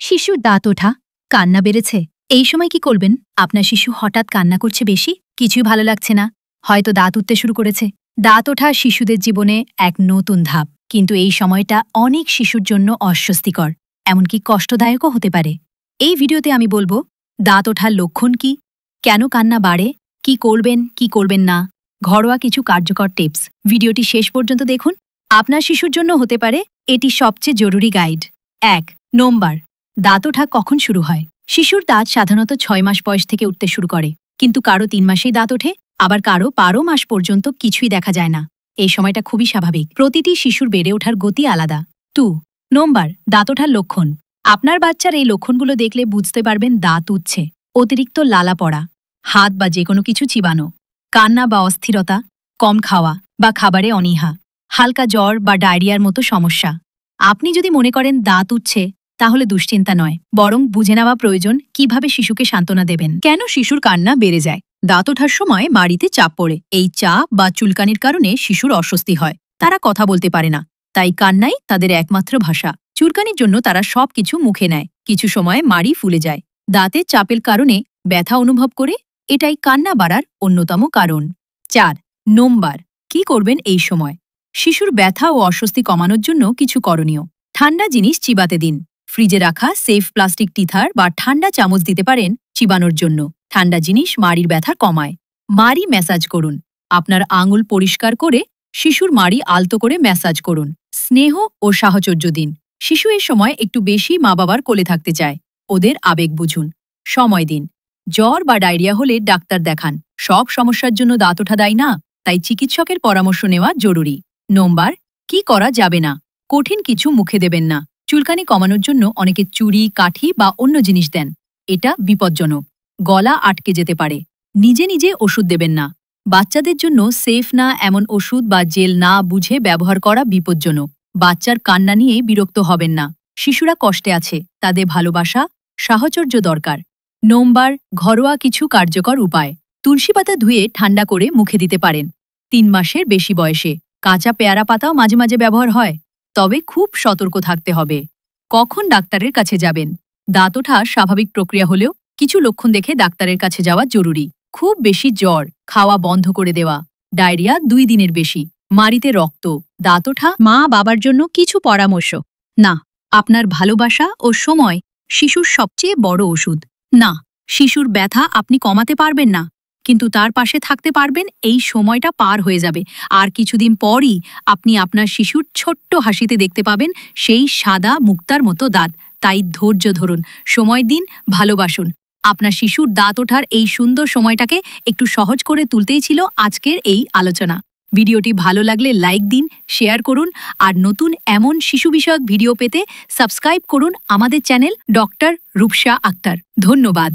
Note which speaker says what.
Speaker 1: শিশুর দাঁত ওঠা, কান্না বেড়েছে। এই সময় কি করবেন? আপনার শিশু হঠাৎ কান্না করছে বেশি, কিছুই ভালো লাগছে না, হয়তো দাঁত উঠতে শুরু করেছে। দাঁত ওঠা শিশুদের জীবনে এক নতুন ধাপ, কিন্তু এই সময়টা অনেক শিশুর জন্য অস্বস্তিকর, এমনকি কষ্টদায়কও হতে পারে। এই ভিডিওতে আমি বলবো দাঁত ওঠার লক্ষণ কি, কেন কান্না বাড়ে, কি করবেন কি করবেন না, ঘরোয়া কিছু কার্যকর টিপস। ভিডিওটি শেষ পর্যন্ত দেখুন, আপনার শিশুর জন্য হতে পারে এটি সবচেয়ে জরুরি গাইড। 1 নম্বর, দাঁত ওঠা কখন শুরু হয়? শিশুর দাঁত সাধারণত 6 মাস বয়স থেকে উঠতে শুরু করে, কিন্তু কারো 3 মাসেই দাঁত ওঠে, আবার কারো 12 মাস পর্যন্ত কিছুই দেখা যায় না। এই সময়টা খুবই স্বাভাবিক, প্রতিটি শিশুর বেড়ে ওঠার গতি আলাদা। 2 নম্বর, দাঁত ওঠার লক্ষণ। আপনার বাচ্চার এই লক্ষণগুলো দেখলে বুঝতে পারবেন দাঁত উঠছে। অতিরিক্ত লালা পড়া, হাত বা যে কোনো কিছু চিবানো, কান্না বা অস্থিরতা, কম খাওয়া বা খাবারে অনীহা, হালকা জ্বর বা ডায়রিয়ার মতো সমস্যা। আপনি যদি মনে করেন দাঁত উঠছে, তাহলে দুশ্চিন্তা নয়, বরং বুঝে নেওয়া প্রয়োজন কিভাবে শিশুকে সান্ত্বনা দেবেন। কেন শিশুর কান্না বেড়ে যায়? দাঁত ওঠার সময় মাড়িতে চাপ পড়ে। এই চাপ বা চুলকানির কারণে শিশুর অস্বস্তি হয়। তারা কথা বলতে পারে না, তাই কান্নাই তাদের একমাত্র ভাষা। চুলকানির জন্য তারা সবকিছু মুখে নেয়, কিছু সময় মাড়ি ফুলে যায়। দাঁতের চাপের কারণে ব্যথা অনুভব করে, এটাই কান্না বাড়ার অন্যতম কারণ। 4 নম্বর, কি করবেন এই সময়? শিশুর ব্যথা ও অস্বস্তি কমানোর জন্য কিছু করণীয়। ঠান্ডা জিনিস চিবাতে দিন। ফ্রিজে রাখা সেফ প্লাস্টিক টিথার বা ঠান্ডা চামচ দিতে পারেন চিবানোর জন্য। ঠান্ডা জিনিস মাড়ির ব্যথা কমায়। মাড়ি ম্যাসাজ করুন। আপনার আঙুল পরিষ্কার করে শিশুর মাড়ি আলতো করে ম্যাসাজ করুন। স্নেহ ও সাহচর্য দিন। শিশু এর সময় একটু বেশি মা বাবার কোলে থাকতে চায়, ওদের আবেগ বুঝুন। সময় দিন। জ্বর বা ডায়রিয়া হলে ডাক্তার দেখান। সব সমস্যার জন্য দাঁত ওঠা দায়ী না, তাই চিকিৎসকের পরামর্শ নেওয়া জরুরি। নম্বর, কি করা যাবে না? কঠিন কিছু মুখে দেবেন না। চুলকানি কমানোর জন্য অনেকে চুড়ি, কাঠি বা অন্য জিনিস দেন, এটা বিপজ্জনক। গলা আটকে যেতে পারে। নিজে নিজে ওষুধ দেবেন না। বাচ্চাদের জন্য সেফ না এমন ওষুধ বা জেল না বুঝে ব্যবহার করা বিপজ্জনক। বাচ্চার কান্না নিয়ে বিরক্ত হবেন না। শিশুরা কষ্টে আছে, তাদের ভালোবাসা, সাহচর্য দরকার। নম্বর, ঘরোয়া কিছু কার্যকর উপায়। তুলসী পাতা ধুয়ে ঠান্ডা করে মুখে দিতে পারেন। 3 মাসের বেশি বয়সে কাঁচা পেয়ারা পাতাও মাঝে মাঝে ব্যবহার হয়, তবে খুব সতর্ক থাকতে হবে। কখন ডাক্তারের কাছে যাবেন? দাঁত ওঠা স্বাভাবিক প্রক্রিয়া হলেও কিছু লক্ষণ দেখে ডাক্তারের কাছে যাওয়া জরুরি। খুব বেশি জ্বর, খাওয়া বন্ধ করে দেওয়া, ডায়রিয়া 2 দিনের বেশি, মাড়িতে রক্ত, দাঁত ওঠা। মা বাবার জন্য কিছু পরামর্শ। না, আপনার ভালোবাসা ও সময় শিশুর সবচেয়ে বড় ওষুধ। না, শিশুর ব্যথা আপনি কমাতে পারবেন না, কিন্তু তার পাশে থাকতে পারবেন। এই সময়টা পার হয়ে যাবে, আর কিছুদিন পরই আপনি আপনার শিশুর ছোট্ট হাসিতে দেখতে পাবেন সেই সাদা মুক্তার মতো দাঁত। তাই ধৈর্য ধরুন, সময় দিন, ভালোবাসুন। আপনার শিশুর দাঁত ওঠার এই সুন্দর সময়টাকে একটু সহজ করে তুলতেই ছিল আজকের এই আলোচনা। ভিডিওটি ভালো লাগলে লাইক দিন, শেয়ার করুন, আর নতুন এমন শিশু বিষয়ক ভিডিও পেতে সাবস্ক্রাইব করুন আমাদের চ্যানেল ডক্টর রূপসা আক্তার। ধন্যবাদ।